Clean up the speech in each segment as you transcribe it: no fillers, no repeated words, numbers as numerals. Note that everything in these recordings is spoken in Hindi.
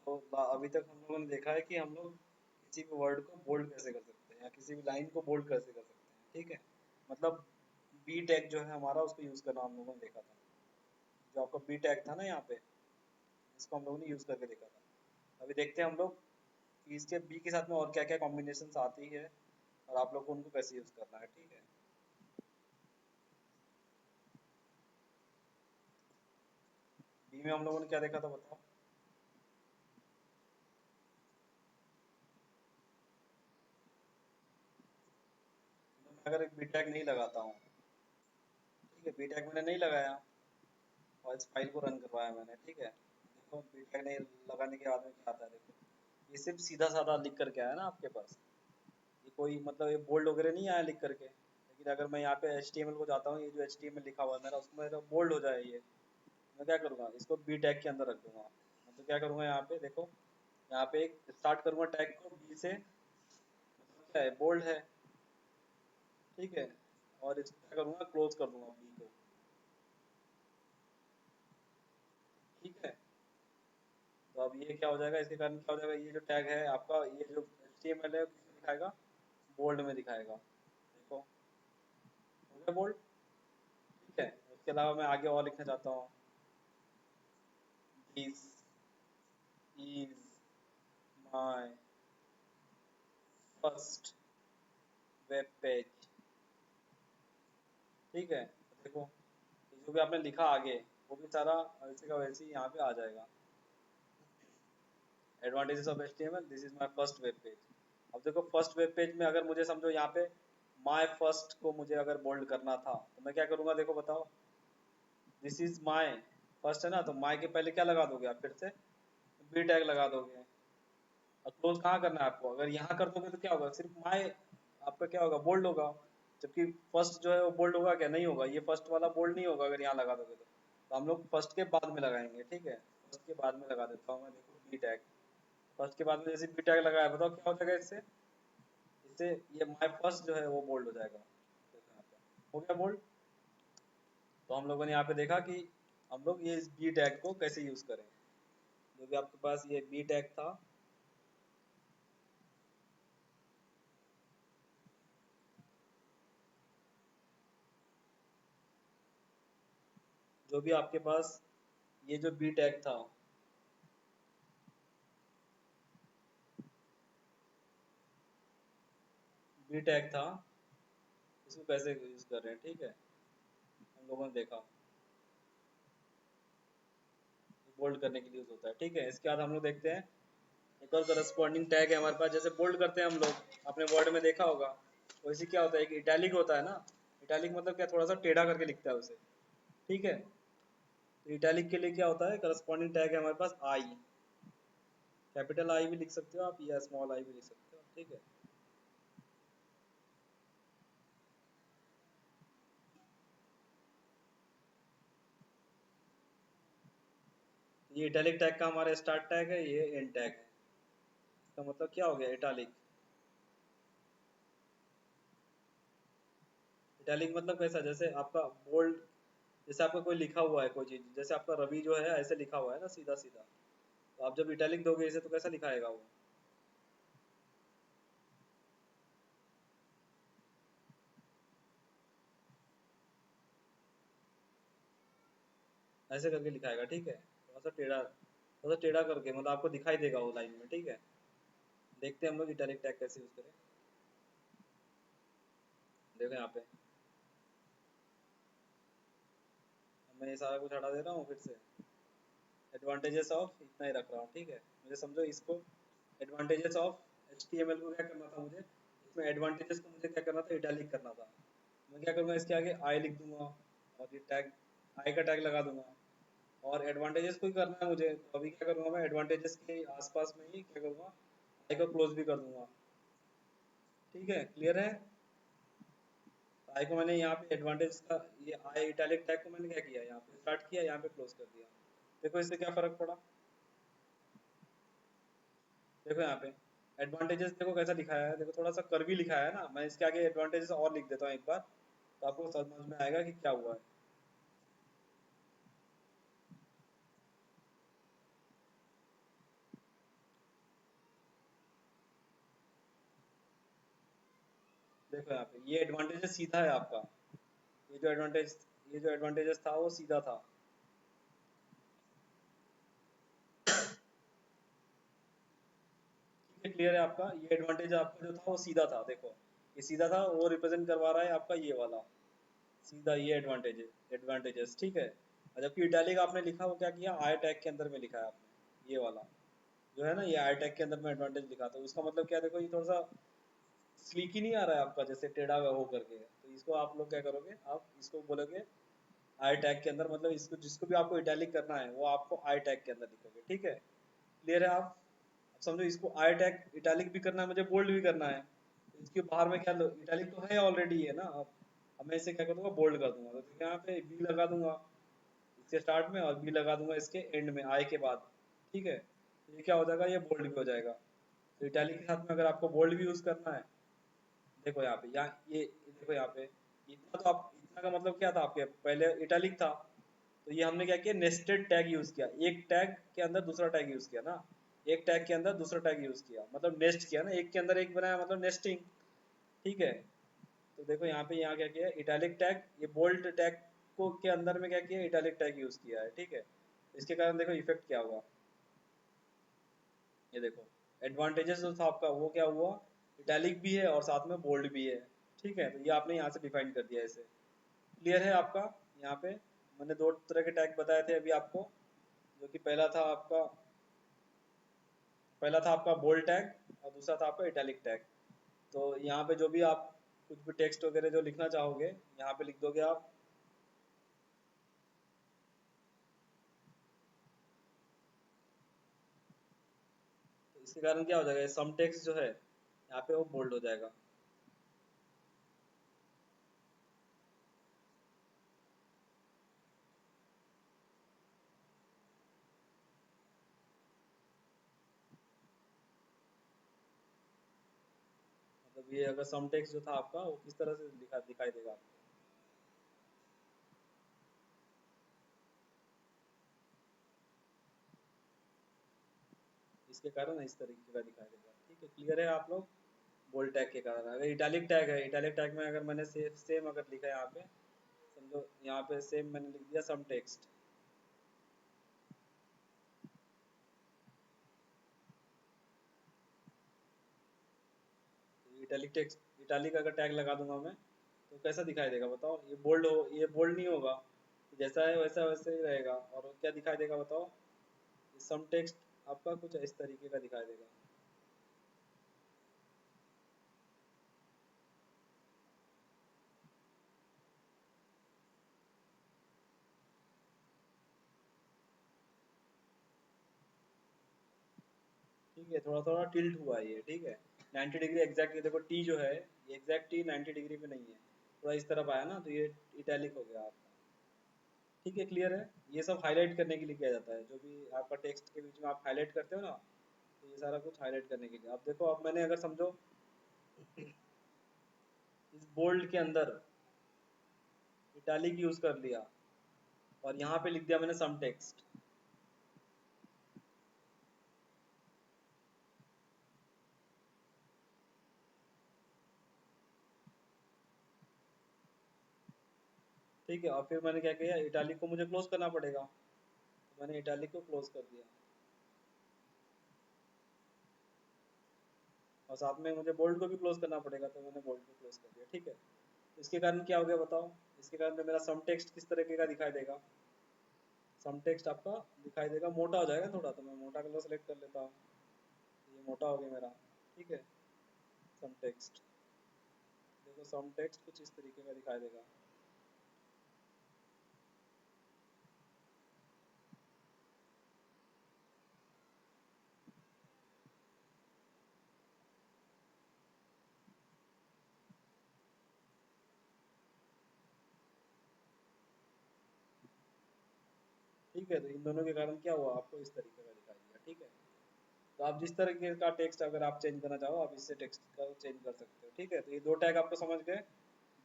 तो अभी तक हम लोगों ने देखा है कि हम लोग किसी भी वर्ड को बोल्ड कैसे कर सकते हैं या किसी भी लाइन को बोल्ड कैसे कर सकते हैं, ठीक है। मतलब बी टैग जो है हमारा, उसको यूज़ करना हम लोगों ने देखा था। जो आपका बी टैग था ना यहाँ पे, इसको हम लोगों ने यूज़ करके देखा था। अभी देखते हैं हम लोग कि इसके बी के साथ में और क्या क्या कॉम्बिनेशन आती है और आप लोग को उनको कैसे यूज़ करना है, ठीक है। बी में हम लोगों ने क्या देखा था बताओ। तो मैं अगर एक बी टैग नहीं लगाता हूँ, ठीक है, बी टैग मैंने नहीं लगाया और इस फाइल को रन करवाया मैंने, ठीक है। देखो बी टैग नहीं लगाने के बाद में क्या आता है, देखो ये सिर्फ सीधा साधा लिख करके आया ना आपके पास। ये कोई मतलब ये बोल्ड वगैरह नहीं आया लिख करके। लेकिन अगर मैं यहाँ पे HTML को जाता हूँ, ये जो HTML लिखा हुआ है मेरा, उसको मेरा बोल्ड हो जाए ये, मैं क्या करूँगा, इसको बी टैग के अंदर रख दूंगा। मैं तो क्या करूँगा यहाँ पे देखो, यहाँ पे एक स्टार्ट करूँगा टैग को बी से, मतलब क्या है, बोल्ड है, ठीक है। और इसको क्या करूँगा, क्लोज कर दूंगा बी को, ठीक है। तो अब ये क्या हो जाएगा, इसके कारण क्या हो जाएगा, ये जो टैग है आपका, ये जो HTML है किसमें दिखाएगा, बोल्ड में दिखाएगा। देखो हो गया बोल्ड, ठीक है। उसके अलावा मैं आगे और लिखना चाहता हूँ, this is my first web page, ठीक है। तो देखो ये जो भी आपने लिखा आगे, वो भी सारा वैसे का वैसे ही यहाँ पे आ जाएगा। Advantages of HTML, this is my first web page. अब देखो फर्स्ट वेब पेज में अगर मुझे समझो यहाँ पे माय फर्स्ट को मुझे अगर बोल्ड करना था, तो मैं क्या करूँगा, देखो बताओ, दिस इज माय फर्स्ट है ना, तो माय के पहले क्या लगा दोगे आप, फिर से बी टैग लगा दोगे। और क्लोज कहाँ करना है आपको, अगर यहाँ कर दोगे तो क्या होगा, सिर्फ माय आपका क्या होगा, बोल्ड होगा। जबकि फर्स्ट जो है वो बोल्ड होगा क्या, नहीं होगा, ये फर्स्ट वाला बोल्ड नहीं होगा अगर यहाँ लगा दोगे तो हम लोग फर्स्ट के बाद में लगाएंगे, ठीक है। फर्स्ट के बाद में लगा देता हूँ मैं, देखो बी टैग, फर्स्ट के बाद में जैसे बी टैग लगाया, बताओ क्या हो जाएगा इससे, इससे ये माय फर्स्ट जो है वो बोल्ड हो जाएगा, देखो यहाँ पे हो गया बोल्ड। तो हम लोगों ने यहाँ पे देखा कि हम लोग ये इस बी टैग को कैसे यूज करें। जो भी आपके पास ये बी टैग था, जो भी आपके पास ये जो बी टैग था, बी टैग था, इसको कैसे यूज कर रहे हैं, ठीक है। हम लोगों ने देखा बोल्ड करने के लिए यूज होता है, ठीक है। इसके बाद हम लोग देखते हैं एक और करस्पॉन्डिंग टैग है हमारे पास, जैसे बोल्ड करते हैं हम लोग, अपने वर्ड में देखा होगा। वैसे क्या होता है, एक इटैलिक होता है ना। इटैलिक मतलब क्या, थोड़ा सा टेढ़ा करके लिखता है उसे, ठीक है। तो इटैलिक के लिए क्या होता है, करस्पॉन्डिंग टैग है हमारे पास आई, कैपिटल आई भी लिख सकते हो आप या स्मॉल आई भी लिख सकते हो, ठीक है। ये इटैलिक टैग का हमारा स्टार्ट टैग है, ये एंड टैग है। इसका मतलब क्या हो गया, इटैलिक। इटैलिक मतलब कैसा, जैसे आपका बोल्ड, जैसे आपका कोई लिखा हुआ है कोई चीज, जैसे आपका रवि जो है ऐसे लिखा हुआ है ना, सीधा सीधा। तो आप जब इटैलिक दोगे इसे, तो कैसा लिखाएगा वो, ऐसे करके लिखाएगा, ठीक है। थोड़ा सा टेढ़ा करके, मतलब आपको दिखाई देगा वो लाइन में, ठीक है। देखते हैं हम लोग इटैलिक टैग कैसे यूज करें। देखो यहाँ पे मैं ये सारा कुछ हटा दे रहा हूँ फिर से। एडवांटेजेस ऑफ इतना ही रख रहा हूँ, ठीक है। मुझे समझो इसको, एडवांटेजेस ऑफ HTML को क्या करना था मुझे, इसमें एडवांटेजेस को मुझे क्या करना था, इटैलिक करना था। मैं क्या करूँगा, इसके आगे आई लिख दूंगा और ये टैग, आई का टैग लगा दूंगा। और एडवांटेजेस को ही करना है मुझे, तो अभी क्या करूँगा, मैं एडवांटेजेस के आसपास में ही क्या करूँगा, आई को क्लोज भी कर दूंगा, ठीक है। क्लियर है। आई को मैंने यहाँ पे एडवांटेज का, ये आई इटैलिक टैग को मैंने क्या किया, यहाँ पे स्टार्ट किया, यहाँ पे क्लोज कर दिया। देखो इससे क्या फर्क पड़ा, देखो यहाँ पे एडवांटेजेस देखो कैसा लिखाया है, देखो थोड़ा सा कर्वी लिखा है ना। मैं इसके आगे एडवांटेजेस और लिख देता हूँ एक बार, तो आपको समझ में आएगा कि क्या हुआ है। देखो यहाँ पे ये एडवांटेजेस सीधा है आपका, ये जो एडवांटेजेस था वो सीधा था। ठीक है, क्लियर है आपका, ये एडवांटेज आपका जो था वो सीधा था, देखो ये सीधा था, वो रिप्रेजेंट करवा रहा है आपका ये वाला सीधा, ये एडवांटेजेस, ठीक है। और जबकि इटैलिक आपने लिखा वो क्या किया, आई टैग के अंदर में लिखा है आपने, ये वाला जो है ना, ये आई टैग के अंदर में एडवांटेज लिखा, तो इसका मतलब क्या, देखो ये थोड़ा सा स्लीक ही नहीं आ रहा है आपका, जैसे टेढ़ा हो करके, तो इसको आप लोग क्या करोगे, आप इसको बोलोगे आई टैग के अंदर, मतलब इसको जिसको भी आपको इटैलिक करना है वो आपको आई टैग के अंदर लिखोगे, ठीक है। क्लियर है आप, अब समझो इसको आई टैग इटैलिक भी करना है मुझे, बोल्ड भी करना है, तो इसके बाहर में क्या, इटैलिक तो है ऑलरेडी है ना, अब मैं इसे क्या कर दूंगा, बोल्ड कर दूंगा, तो यहाँ पे बी लगा दूंगा इसके स्टार्ट में, और बी लगा दूंगा इसके एंड में आई के बाद, ठीक है। तो ये क्या हो जाएगा, ये बोल्ड भी हो जाएगा। तो इटैलिक के साथ में अगर आपको बोल्ड भी यूज करना है, देखो यहाँ पे, यहाँ ये देखो यहाँ पे, इतना तो आप, इतना का मतलब क्या था आपके पहले इटैलिक था, तो ये हमने क्या किया, नेस्टेड टैग यूज किया, एक टैग के अंदर दूसरा टैग यूज किया ना, एक टैग के अंदर दूसरा टैग यूज किया, मतलब नेस्ट किया ना, एक के अंदर एक बनाया, मतलब नेस्टिंग, ठीक है। तो देखो यहाँ पे, यहाँ क्या किया, इटैलिक टैग, ये बोल्ड टैग को के अंदर में क्या किया, इटैलिक टैग यूज किया है, ठीक है। इसके कारण देखो इफेक्ट क्या हुआ, ये देखो एडवांटेजेस जो था आपका वो क्या हुआ, इटैलिक भी है और साथ में बोल्ड भी है, ठीक है। तो ये आपने यहाँ से डिफाइन कर दिया इसे, क्लियर है आपका। यहाँ पे मैंने दो तरह के टैग बताए थे अभी आपको, जो कि पहला था आपका बोल्ड टैग, और दूसरा था आपका इटैलिक टैग। तो यहाँ पे जो भी आप कुछ भी टेक्स्ट वगैरह जो लिखना चाहोगे, यहाँ पे लिख दोगे आप, तो इसके कारण क्या हो जाएगा, सम टेक्स्ट जो है यहाँ पे वो बोल्ड हो जाएगा। मतलब ये अगर सम टेक्स्ट जो था आपका वो किस तरह से दिखाई देगा आपको, इसके कारण इस तरीके का दिखाई देगा, ठीक है। क्लियर है आप लोग, बोल्ड टैग के कारण। अगर इटैलिक टैग है, इटैलिक टैग में अगर मैंने सेम अगर लिखा है यहाँ पे, समझो यहाँ पे सेम मैंने लिख दिया some text, italic text, italic अगर टैग लगा दूंगा मैं, तो कैसा दिखाई देगा बताओ, ये बोल्ड हो, ये बोल्ड नहीं होगा, जैसा है वैसा वैसे ही रहेगा, और क्या दिखाई देगा बताओ, सम टेक्स्ट आपका कुछ इस तरीके का दिखाई देगा। ठीक है, थोड़ा थोड़ा टिल्ट हुआ है ये, ठीक है। 90 डिग्री एग्जैक्ट, ये देखो टी जो है, ये एग्जैक्ट टी 90 डिग्री पे नहीं है, थोड़ा इस तरफ आया ना, तो ये इटैलिक हो गया आपका, ठीक है। क्लियर है, ये सब हाईलाइट करने के लिए किया जाता है, जो भी आपका टेक्स्ट के बीच में आप हाईलाइट करते हो ना, तो ये सारा कुछ हाईलाइट करने के लिए। अब देखो, अब मैंने अगर समझो इस बोल्ड के अंदर इटैलिक यूज कर लिया, और यहाँ पे लिख दिया मैंने सम टेक्स्ट, ठीक है। और फिर मैंने क्या किया, इटैलिक को मुझे क्लोज करना पड़ेगा, तो मैंने इटैलिक को क्लोज कर दिया, और साथ में मुझे बोल्ड को भी क्लोज करना पड़ेगा, तो मैंने बोल्ड को क्लोज कर दिया, ठीक है। इसके कारण क्या हो गया बताओ, इसके कारण जो मेरा सम टेक्स्ट किस तरीके का दिखाई देगा, सम टेक्स्ट आपका दिखाई देगा, मोटा हो जाएगा थोड़ा, तो मैं मोटा कलर सेलेक्ट कर लेता हूँ, ये मोटा हो गया मेरा, ठीक है। सम टेक्स्ट, देखो सम टेक्स्ट कुछ इस तरीके का दिखाई देगा, ठीक है। तो इन दोनों के कारण क्या हुआ, आपको इस तरीके का दिखाई दिया, ठीक है। तो आप जिस तरीके का टेक्स्ट अगर आप चेंज करना चाहो, आप इससे टेक्स्ट का चेंज कर सकते हो, ठीक है। तो ये दो टैग आपको समझ गए,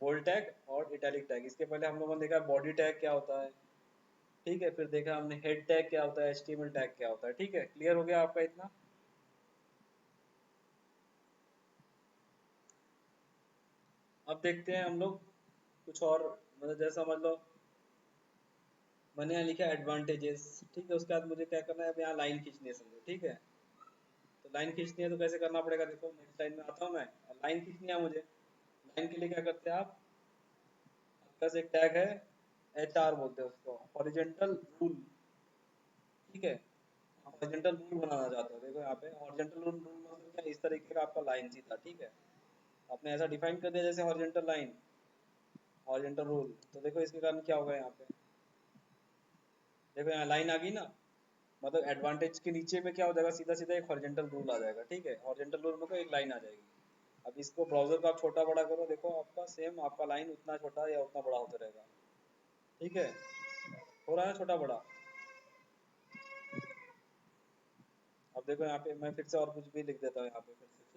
बोल्ड टैग और इटैलिक टैग। इसके पहले हम लोगों ने देखा बॉडी टैग क्या होता है, ठीक है, फिर देखा हमने हेड टैग क्या होता है, एचटीएमएल टैग क्या होता है, ठीक है। क्लियर हो गया आपका इतना। अब देखते हैं हम लोग कुछ और, मतलब जैसा समझ लो मैंने यहाँ लिखा एडवांटेजेस, ठीक है। उसके बाद मुझे क्या करना है, अब यहाँ लाइन खींचनी है समझो, ठीक है। तो लाइन खींचनी है तो कैसे करना पड़ेगा, देखो नेक्स्ट लाइन में आता हूँ मैं। लाइन खींचनी है मुझे, लाइन के लिए क्या करते हैं आप, प्लस एक टैग है, एच आर बोलते हैं उसको, हॉरिजेंटल रूल, ठीक है। हॉरिजेंटल रूल बनाना चाहते हो, देखो यहाँ पे हॉरिजेंटल रूल मतलब क्या, इस तरीके का आपका लाइन सीधा, ठीक है। आपने ऐसा डिफाइन कर दिया जैसे हॉरिजेंटल लाइन, हॉरिजेंटल रूल, तो देखो इसके कारण क्या होगा यहाँ पे, देखो यहाँ लाइन आ गई ना, मतलब एडवांटेज के नीचे में क्या हो जाएगा, सीधा सीधा एक हॉरिजेंटल रूल आ जाएगा, ठीक है। हॉरिजेंटल रूल में एक लाइन आ जाएगी। अब इसको ब्राउजर को आप छोटा बड़ा करो, देखो आपका सेम आपका लाइन उतना छोटा या उतना बड़ा होता रहेगा, ठीक है। हो रहा है छोटा बड़ा। अब देखो यहाँ पे मैं फिर से और कुछ भी लिख देता हूँ यहाँ पे फिर से,